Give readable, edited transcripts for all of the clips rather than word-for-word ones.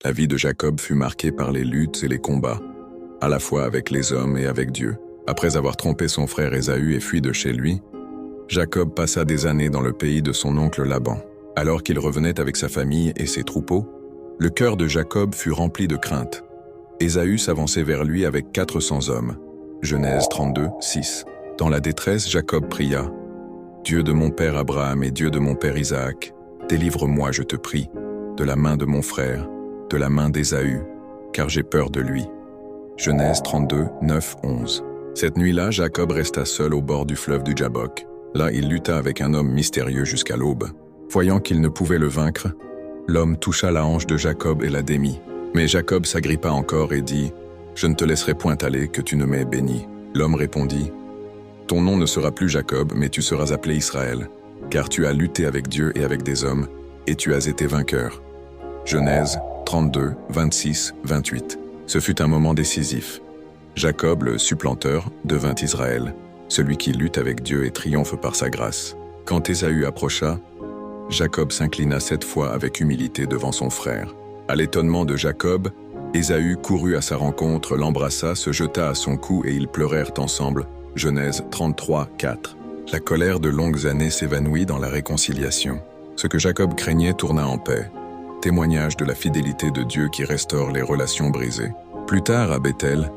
La vie de Jacob fut marquée par les luttes et les combats, à la fois avec les hommes et avec Dieu. Après avoir trompé son frère Ésaü et fui de chez lui, Jacob passa des années dans le pays de son oncle Laban. Alors qu'il revenait avec sa famille et ses troupeaux, le cœur de Jacob fut rempli de crainte. Ésaü s'avançait vers lui avec 400 hommes. Genèse 32, 6. Dans la détresse, Jacob pria « Dieu de mon père Abraham et Dieu de mon père Isaac, délivre-moi, je te prie, de la main de mon frère, de la main d'Ésaü, car j'ai peur de lui. » Genèse 32, 9, 11. Cette nuit-là, Jacob resta seul au bord du fleuve du Jabbok. Là, il lutta avec un homme mystérieux jusqu'à l'aube. Voyant qu'il ne pouvait le vaincre, l'homme toucha la hanche de Jacob et la démit. Mais Jacob s'agrippa encore et dit « Je ne te laisserai point aller, que tu ne m'aies béni. » L'homme répondit « Ton nom ne sera plus Jacob, mais tu seras appelé Israël, car tu as lutté avec Dieu et avec des hommes, et tu as été vainqueur. » Genèse 32, 26, 28. Ce fut un moment décisif. Jacob, le supplanteur, devint Israël, celui qui lutte avec Dieu et triomphe par sa grâce. Quand Ésaü approcha, Jacob s'inclina 7 fois avec humilité devant son frère. À l'étonnement de Jacob, Ésaü courut à sa rencontre, l'embrassa, se jeta à son cou et ils pleurèrent ensemble. Genèse 33, 4. La colère de longues années s'évanouit dans la réconciliation. Ce que Jacob craignait tourna en paix. Témoignage de la fidélité de Dieu qui restaure les relations brisées. Plus tard, à Béthel,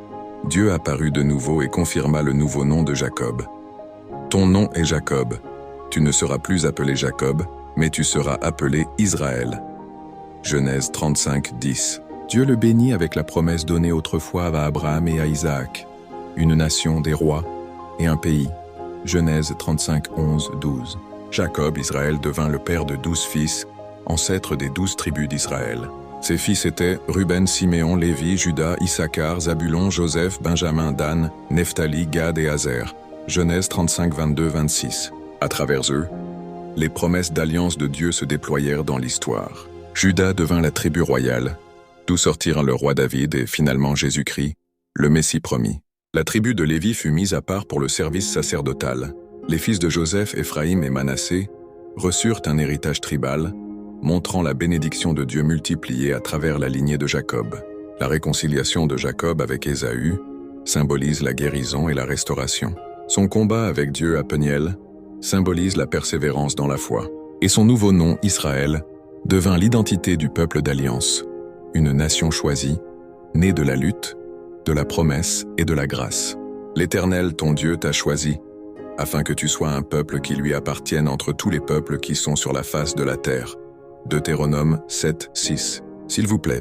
Dieu apparut de nouveau et confirma le nouveau nom de Jacob. « Ton nom est Jacob. Tu ne seras plus appelé Jacob, mais tu seras appelé Israël. » Genèse 35, 10. Dieu le bénit avec la promesse donnée autrefois à Abraham et à Isaac, une nation, des rois et un pays. Genèse 35, 11, 12. Jacob, Israël, devint le père de 12 fils, ancêtre des 12 tribus d'Israël. Ses fils étaient Ruben, Siméon, Lévi, Juda, Issachar, Zabulon, Joseph, Benjamin, Dan, Nephtali, Gad et Azer. Genèse 35, 22, 26. À travers eux, les promesses d'alliance de Dieu se déployèrent dans l'histoire. Juda devint la tribu royale, d'où sortirent le roi David et finalement Jésus-Christ, le Messie promis. La tribu de Lévi fut mise à part pour le service sacerdotal. Les fils de Joseph, Éphraïm et Manassé reçurent un héritage tribal, montrant la bénédiction de Dieu multipliée à travers la lignée de Jacob. La réconciliation de Jacob avec Ésaü symbolise la guérison et la restauration. Son combat avec Dieu à Peniel symbolise la persévérance dans la foi. Et son nouveau nom, Israël, devint l'identité du peuple d'alliance, une nation choisie, née de la lutte, de la promesse et de la grâce. L'Éternel, ton Dieu, t'a choisi, afin que tu sois un peuple qui lui appartienne entre tous les peuples qui sont sur la face de la terre. Deutéronome 7, 6. S'il vous plaît,